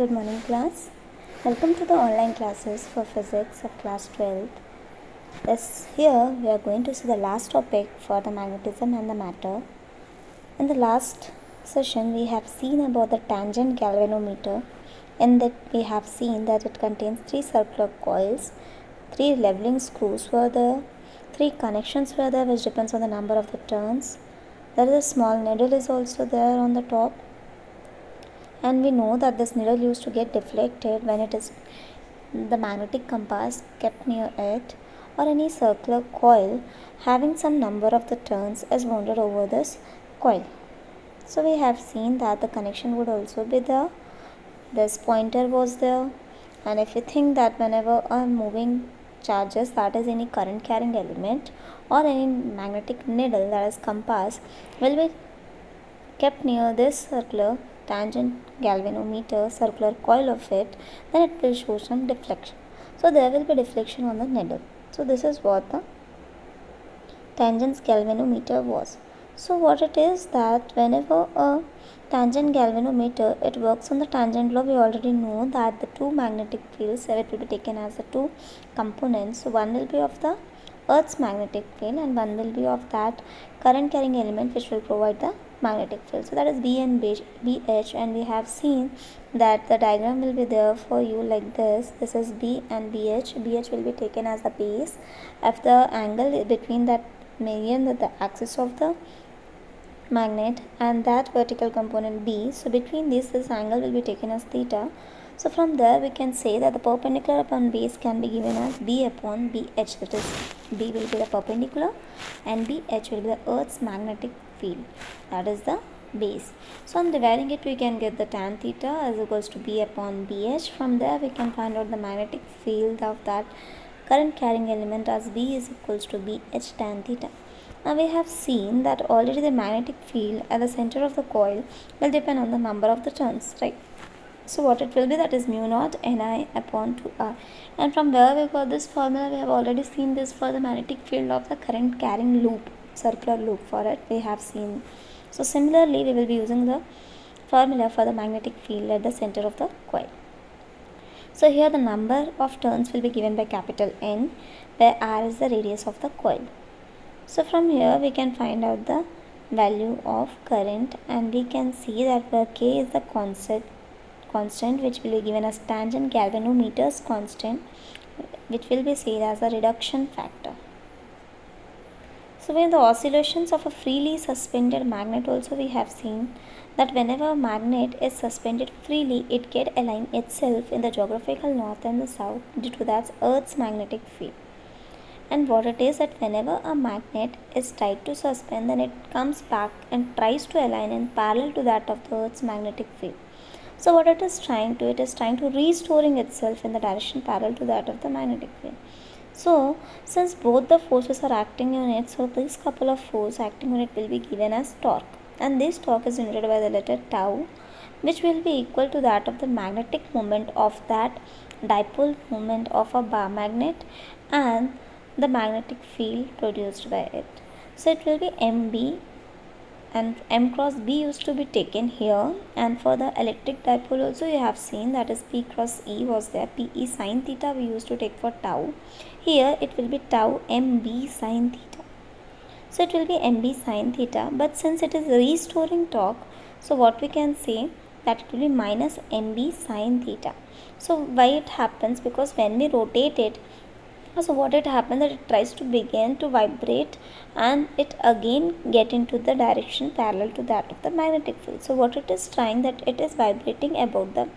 Good morning, class. Welcome to the online classes for physics of class 12th. Here we are going to see the last topic for the magnetism and the matter. In the last session, we have seen about the tangent galvanometer. In that, we have seen that it contains 3 circular coils, 3 leveling screws were there, 3 connections were there, which depends on the number of the turns. There is a small needle is also there on the top. And we know that this needle used to get deflected when it is the magnetic compass kept near it, or any circular coil having some number of the turns is wounded over this coil. So we have seen that the connection would also be there. This pointer was there, and if you think that whenever a moving charges, that is any current carrying element or any magnetic needle, that is compass, will be kept near this circular tangent galvanometer circular coil of it, then it will show some deflection. So there will be deflection on the needle. So this is what the tangent galvanometer was. So what it is that whenever a tangent galvanometer, it works on the tangent law. We already know that the two magnetic fields, it will be taken as the two components. So one will be of the Earth's magnetic field and one will be of that current carrying element which will provide the magnetic field. So that is B and BH, and we have seen that the diagram will be there for you like this. This is B and BH. BH will be taken as the base of the angle between that median, the axis of the magnet, and that vertical component B. So between these, this angle will be taken as theta. So from there we can say that the perpendicular upon base can be given as B upon BH. That is, B will be the perpendicular and BH will be the Earth's magnetic field. That is the base. So on dividing it, we can get the tan theta as equals to B upon BH. From there we can find out the magnetic field of that current carrying element as B is equals to BH tan theta. Now we have seen that already the magnetic field at the center of the coil will depend on the number of the turns, right? So what it will be, that is mu naught Ni upon 2R. And from where we got this formula, we have already seen this for the magnetic field of the current carrying loop, circular loop for it we have seen. So similarly, we will be using the formula for the magnetic field at the center of the coil. So here the number of turns will be given by capital N, where R is the radius of the coil. So from here we can find out the value of current, and we can see that where K is the constant which will be given as tangent galvanometer's constant, which will be said as a reduction factor. So in the oscillations of a freely suspended magnet also, we have seen that whenever a magnet is suspended freely, it can align itself in the geographical north and the south due to that Earth's magnetic field. And what it is that whenever a magnet is tried to suspend, then it comes back and tries to align in parallel to that of the Earth's magnetic field. So what it is trying to restoring itself in the direction parallel to that of the magnetic field. So since both the forces are acting on it, so this couple of forces acting on it will be given as torque, and this torque is denoted by the letter tau, which will be equal to that of the magnetic moment of that dipole moment of a bar magnet and the magnetic field produced by it. So it will be MB, and M cross B used to be taken here, and for the electric dipole also you have seen that is P cross E was there. PE sin theta we used to take for tau. Here it will be tau MB sin theta. So it will be MB sin theta, but since it is restoring torque, so what we can say that it will be minus MB sin theta. So why it happens? Because when we rotate it, so what it happens that it tries to begin to vibrate and it again get into the direction parallel to that of the magnetic field. So what it is trying, that it is vibrating about the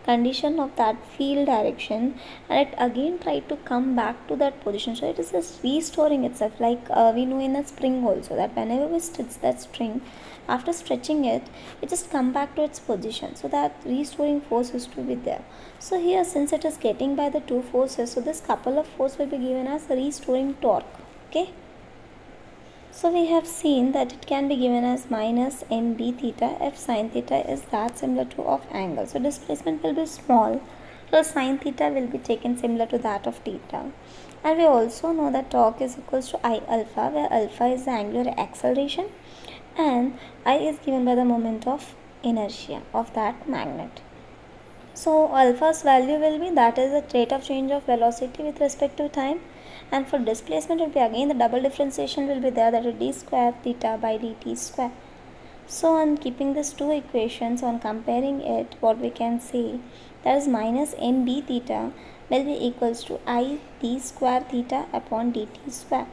condition of that field direction, and it again try to come back to that position. So it is just restoring itself, like we know in a spring also that whenever we stretch that string, after stretching it, it just come back to its position. So that restoring force is to be there. So here, since it is getting by the two forces, so this couple of force will be given as restoring torque. Okay. So we have seen that it can be given as minus mb theta if sin theta is that similar to of angle. So displacement will be small, so sin theta will be taken similar to that of theta. And we also know that torque is equals to I alpha, where alpha is the angular acceleration and I is given by the moment of inertia of that magnet. So alpha's value will be, that is the rate of change of velocity with respect to time, and for displacement will be again the double differentiation will be there, that is d square theta by dt square. So on keeping these two equations, on comparing it, what we can say, that is minus mb theta will be equals to I d square theta upon dt square.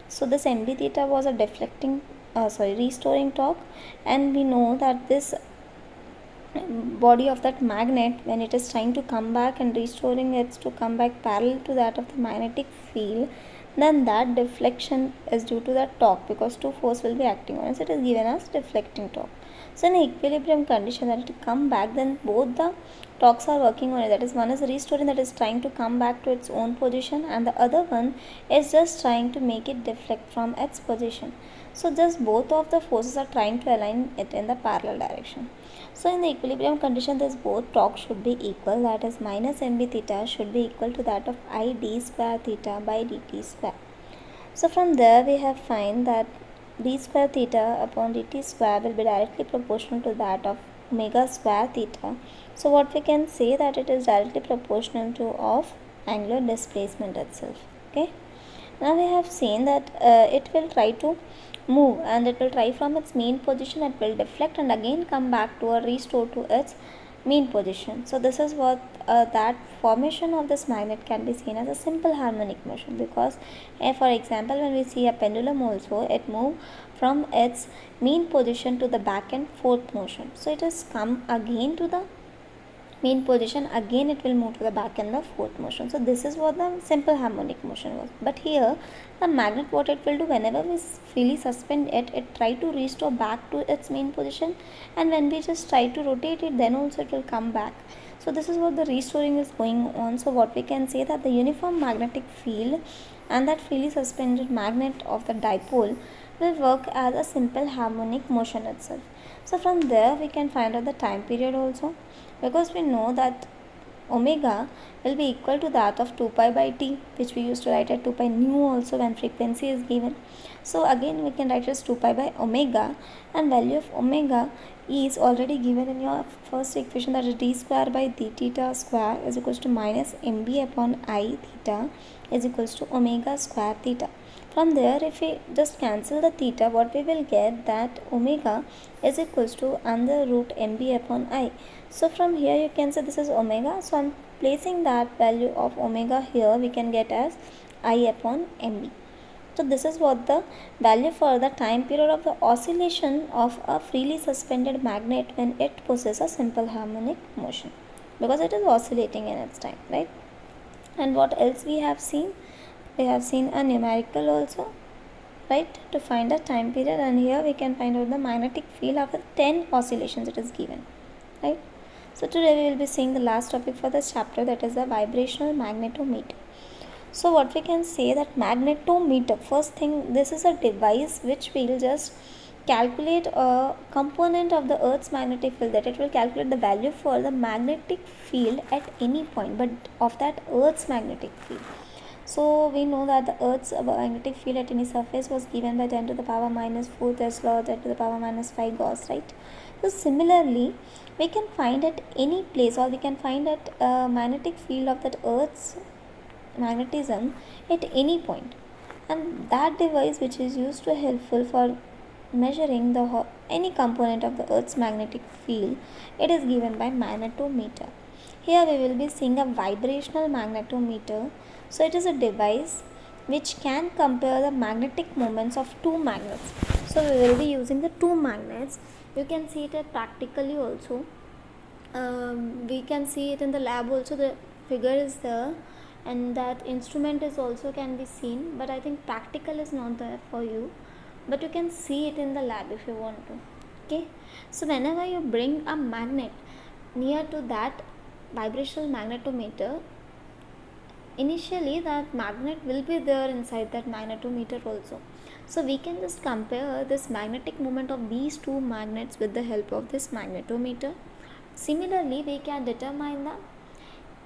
So this mb theta was a restoring torque, and we know that this body of that magnet, when it is trying to come back and restoring it to come back parallel to that of the magnetic field, then that deflection is due to that torque, because two force will be acting on it, so it is given as deflecting torque. So in equilibrium condition, that it come back, then both the torques are working on it, that is one is restoring, that is trying to come back to its own position, and the other one is just trying to make it deflect from its position. So just both of the forces are trying to align it in the parallel direction. So in the equilibrium condition, this both torque should be equal, that is minus mb theta should be equal to that of I d square theta by dt square. So from there we have find that d square theta upon dt square will be directly proportional to that of omega square theta. So what we can say, that it is directly proportional to of angular displacement itself. Okay. Now we have seen that it will try to move, and it will try from its mean position, it will deflect and again come back to or restore to its mean position. So this is what that formation of this magnet can be seen as a simple harmonic motion, because for example when we see a pendulum also, it move from its mean position to the back and forth motion. So it has come again to the mean position, again it will move to the back and the forth motion. So this is what the simple harmonic motion was. But here the magnet, what it will do, whenever we freely suspend it, it try to restore back to its main position, and when we just try to rotate it, then also it will come back. So this is what the restoring is going on. So what we can say, that the uniform magnetic field and that freely suspended magnet of the dipole will work as a simple harmonic motion itself. So from there we can find out the time period also, because we know that omega will be equal to that of 2 pi by t, which we used to write at 2 pi nu also when frequency is given. So again we can write as 2 pi by omega, and value of omega is already given in your first equation, that is d square by d theta square is equals to minus mb upon I theta is equals to omega square theta. From there, if we just cancel the theta, what we will get, that omega is equals to under root mb upon I. So from here you can say this is omega. So I am placing that value of omega here, we can get as I upon mb. So this is what the value for the time period of the oscillation of a freely suspended magnet when it possesses a simple harmonic motion, because it is oscillating in its time, right? And what else we have seen? We have seen a numerical also, right, to find the time period, and here we can find out the magnetic field after 10 oscillations it is given, right? So today we will be seeing the last topic for this chapter, that is the vibrational magnetometer. So what we can say, that magnetometer, first thing, this is a device which will just calculate a component of the earth's magnetic field, that it will calculate the value for the magnetic field at any point, but of that earth's magnetic field. So we know that the earth's magnetic field at any surface was given by 10 to the power minus 4 Tesla or 10 to the power minus 5 Gauss, right? So similarly we can find at any place, or we can find at magnetic field of that earth's magnetism at any point, and that device which is used to helpful for measuring the any component of the earth's magnetic field, it is given by magnetometer. Here we will be seeing a vibrational magnetometer. So it is a device which can compare the magnetic moments of two magnets. So we will be using the two magnets. You can see it practically also. We can see it in the lab also. The figure is there, and that instrument is also can be seen, but I think practical is not there for you, but you can see it in the lab if you want to. Okay, so whenever you bring a magnet near to that vibrational magnetometer, initially that magnet will be there inside that magnetometer also. So we can just compare this magnetic moment of these two magnets with the help of this magnetometer. Similarly, we can determine the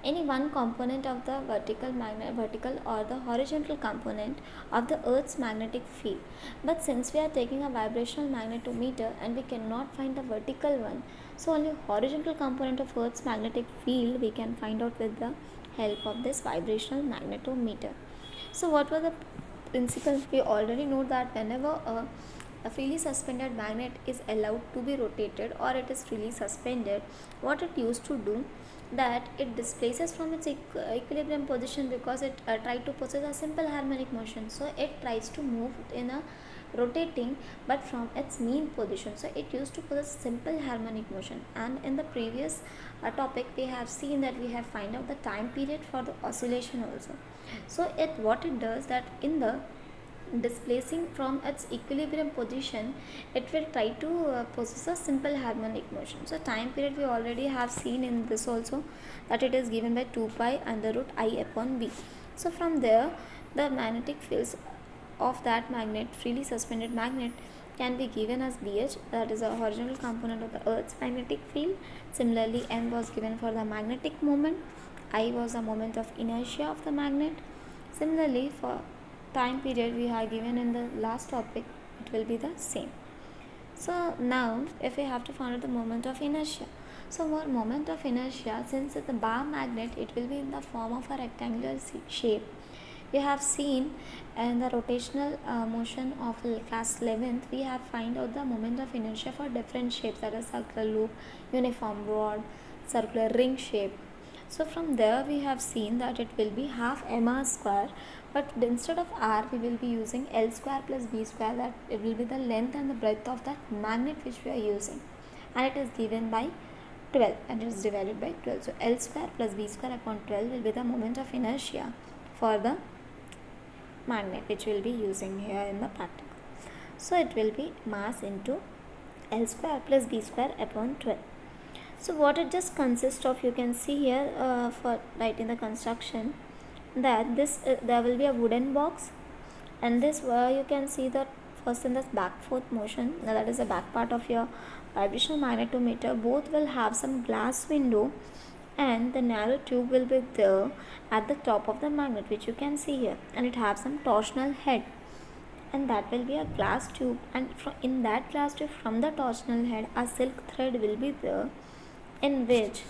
any one component of the vertical or the horizontal component of the earth's magnetic field. But since we are taking a vibrational magnetometer and we cannot find the vertical one, so only horizontal component of earth's magnetic field we can find out with the help of this vibrational magnetometer. So what were the principles? We already know that whenever a freely suspended magnet is allowed to be rotated or it is freely suspended, what it used to do, that it displaces from its equilibrium position because it tried to possess a simple harmonic motion. So it tries to move in a rotating but from its mean position. So it used to possess simple harmonic motion. And in the previous topic we have seen that we have find out the time period for the oscillation also. So what it does, that in the displacing from its equilibrium position, it will try to possess a simple harmonic motion. So time period we already have seen in this also, that it is given by 2 pi under root I upon b. So from there the magnetic fields of that magnet, freely suspended magnet, can be given as BH, that is a horizontal component of the earth's magnetic field. Similarly, M was given for the magnetic moment, I was the moment of inertia of the magnet. Similarly, for time period we have given in the last topic, it will be the same. So now if we have to find out the moment of inertia, so for moment of inertia, since it's a bar magnet, it will be in the form of a rectangular shape. We have seen in the rotational motion of class 11th, we have find out the moment of inertia for different shapes, that is circular loop, uniform rod, circular ring shape. So from there we have seen that it will be half mr square, but instead of r we will be using L square plus b square, that it will be the length and the breadth of that magnet which we are using, and it is given by 12 and it is divided by 12. So L square plus b square upon 12 will be the moment of inertia for the magnet which we will be using here in the particle. So it will be mass into L square plus b square upon 12. So what it just consists of, you can see here for right in the construction, that this there will be a wooden box, and this where you can see that first in this back forth motion, that is the back part of your vibrational magnetometer, both will have some glass window, and the narrow tube will be there at the top of the magnet which you can see here, and it has some torsional head, and that will be a glass tube, and in that glass tube from the torsional head a silk thread will be there, in which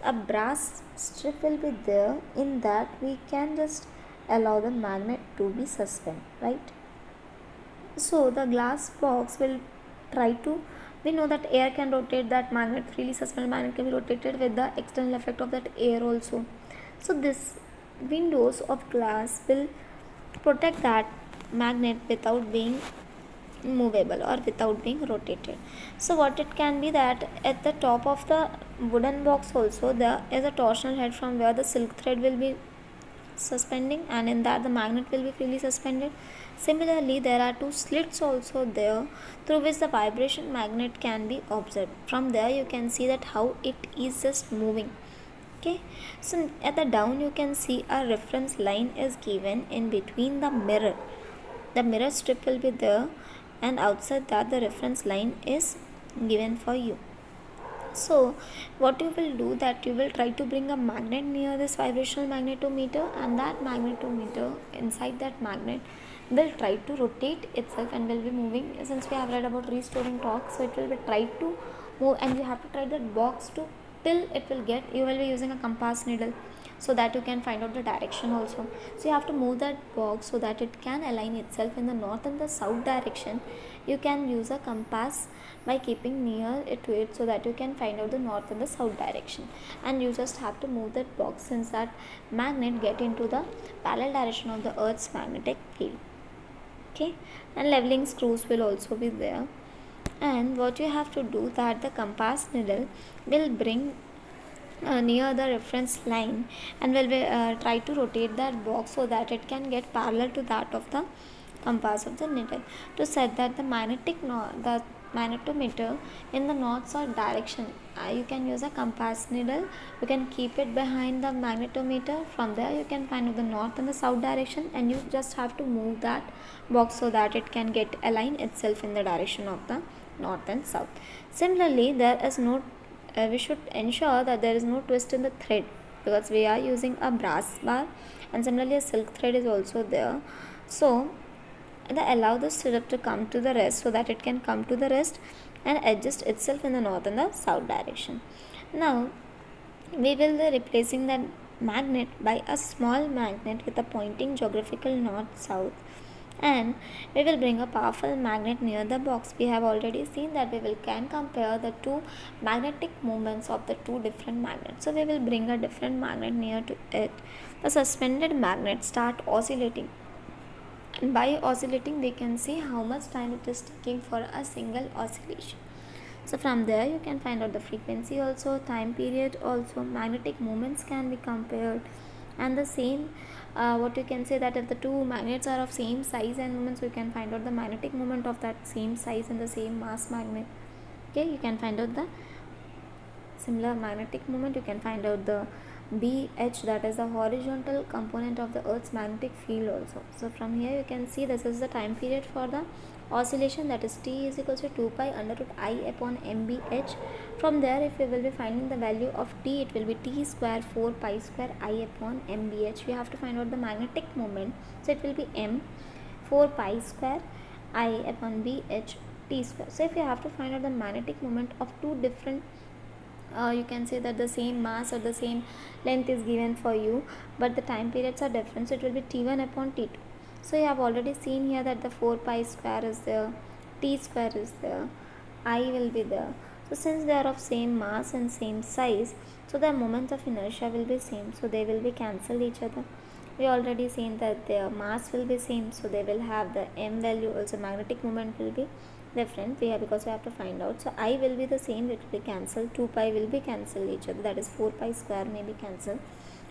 a brass strip will be there, in that we can just allow the magnet to be suspended, right? So the glass box will try to, we know that air can rotate that magnet, freely suspended magnet can be rotated with the external effect of that air also. So this windows of glass will protect that magnet without being movable or without being rotated. So what it can be, that at the top of the wooden box also there is a torsional head from where the silk thread will be suspending, and in that the magnet will be freely suspended. Similarly, there are two slits also there through which the vibration magnet can be observed. From there you can see that how it is just moving. Okay, so at the down you can see a reference line is given in between the mirror. The mirror strip will be there, and outside that the reference line is given for you. So what you will do, that you will try to bring a magnet near this vibrational magnetometer, and that magnetometer inside that magnet will try to rotate itself and will be moving. Since we have read about restoring torque, so it will be tried to move, and you have to try that box to till it will get, you will be using a compass needle so that you can find out the direction also. So you have to move that box so that it can align itself in the north and the south direction. You can use a compass by keeping near it to it so that you can find out the north and the south direction, and you just have to move that box since that magnet get into the parallel direction of the earth's magnetic field. Okay, and leveling screws will also be there, and what you have to do, that the compass needle will bring near the reference line and will be, try to rotate that box so that it can get parallel to that of the compass of the needle, to set that the the magnetometer in the north south direction. You can use a compass needle, you can keep it behind the magnetometer. From there you can find out the north and the south direction, and you just have to move that box so that it can get align itself in the direction of the north and south. Similarly, there is no we should ensure that there is no twist in the thread. because we are using a brass bar, and similarly a silk thread is also there. So that allow the stirrup to come to the rest, so that it can come to the rest and adjust itself in the north and the south direction. Now we will be replacing that magnet by a small magnet with a pointing geographical north south, and we will bring a powerful magnet near the box. We have already seen that we can compare the two magnetic moments of the two different magnets. So we will bring a different magnet near to it. The suspended magnet start oscillating, and by oscillating we can see how much time it is taking for a single oscillation. So from there you can find out the frequency also, time period also, magnetic moments can be compared, and the same what you can say that if the two magnets are of same size and moments, you can find out the magnetic moment of that same size and the same mass magnet. Okay, you can find out the similar magnetic moment. You can find out the BH, that is the horizontal component of the Earth's magnetic field also. So from here you can see this is the time period for the oscillation, that is T is equals to 2 pi under root I upon MBH. From there, if we will be finding the value of T, it will be T square 4 pi square I upon MBH. We have to find out the magnetic moment, so it will be M 4 pi square I upon BH T square. So if you have to find out the magnetic moment of two different you can say that the same mass or the same length is given for you, but the time periods are different, so it will be T1 upon T2. So you have already seen here that the 4 pi square is there, T square is there, I will be there. So since they are of same mass and same size, so the moment of inertia will be same, so they will be cancel each other. We already seen that their mass will be same, so they will have the m value, also magnetic moment will be different. We have, because we have to find out, so I will be the same, it will be cancelled, 2 pi will be cancelled each other, that is 4 pi square may be cancelled,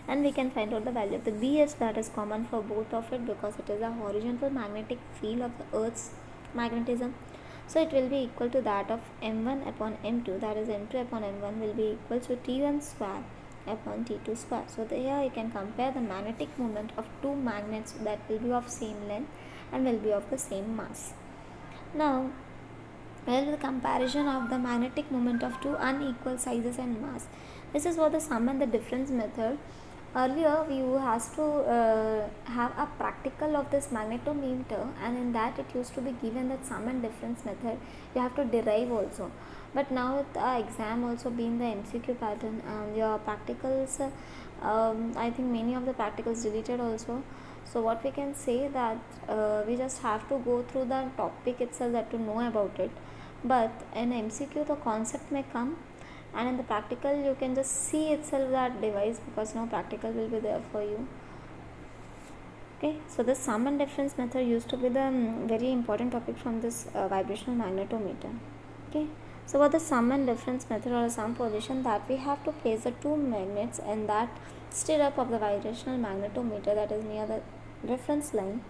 and we can find out the value of the BH, that is common for both of it because it is a horizontal magnetic field of the Earth's magnetism. So it will be equal to that of m1 upon m2, that is m2 upon m1 will be equal to T1 square upon T2 square. So here you can compare the magnetic moment of two magnets that will be of same length and will be of the same mass. Now the comparison of the magnetic moment of two unequal sizes and mass. This is what the sum and the difference method. Earlier we has to have a practical of this magnetometer, and in that it used to be given that sum and difference method you have to derive also. But now with the exam also being the MCQ pattern and your practicals, I think many of the practicals deleted also. So what we can say that we just have to go through the topic itself that to know about it. But in MCQ the concept may come, and in the practical you can just see itself that device, because no practical will be there for you. Okay, so the sum and difference method used to be the very important topic from this vibrational magnetometer. Okay, so what the sum and difference method or sum position, that we have to place the two magnets in that stirrup of the vibrational magnetometer, that is near the reference line.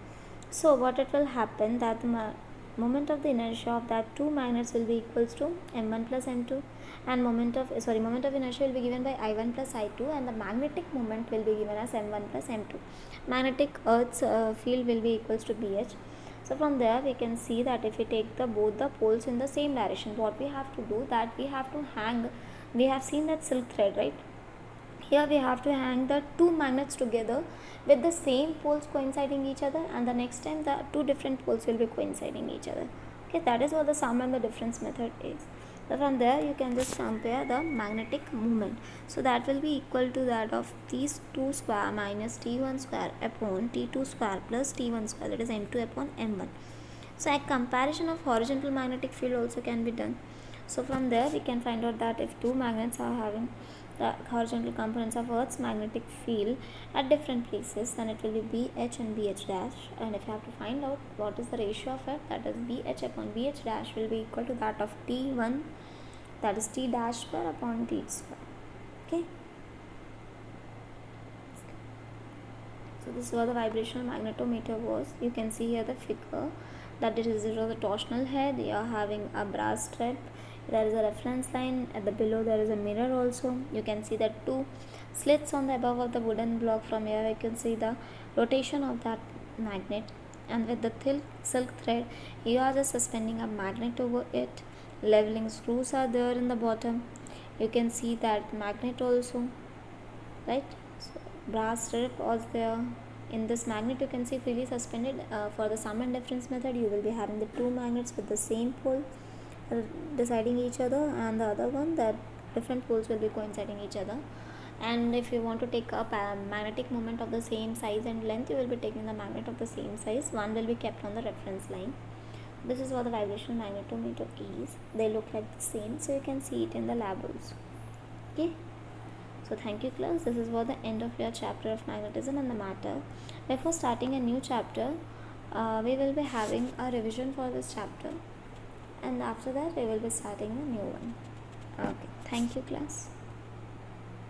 So what it will happen, that the moment of the inertia of that two magnets will be equals to m1 plus m2, and moment of inertia will be given by I1 plus I2, and the magnetic moment will be given as m1 plus m2. Magnetic Earth's field will be equals to BH. So from there we can see that if we take both the poles in the same direction, what we have to do, that we have to hang, we have seen that silk thread, right? Here we have to hang the two magnets together with the same poles coinciding each other, and the next time the two different poles will be coinciding each other. Okay, that is what the sum and the difference method is. So from there you can just compare the magnetic moment. So that will be equal to that of T2 square minus T1 square upon T2 square plus T1 square, that is m2 upon m1. So a comparison of horizontal magnetic field also can be done. So from there we can find out that if two magnets are having the horizontal components of Earth's magnetic field at different places, then it will be BH and BH dash. And if you have to find out what is the ratio of it, that is BH upon BH dash will be equal to that of T1, that is T dash square upon T square. Okay. So this is what the vibrational magnetometer was. You can see here the figure, that it is the torsional head. You are having a brass strap. There is a reference line, at the below there is a mirror also. You can see the two slits on the above of the wooden block. From here I can see the rotation of that magnet, and with the silk thread you are just suspending a magnet over it. Leveling screws are there in the bottom. You can see that magnet also. right? So brass strip was there. In this magnet you can see freely suspended. For the sum and difference method, you will be having the two magnets with the same pole deciding each other, and the other one that different poles will be coinciding each other. And if you want to take up a magnetic moment of the same size and length, you will be taking the magnet of the same size. One will be kept on the reference line. This is what the vibrational magnetometer is. They look like the same, so you can see it in the lab also. Okay, so thank you class. This is what the end of your chapter of magnetism and the matter. Before starting a new chapter, we will be having a revision for this chapter, and after that we will be starting a new one. Okay, thank you class.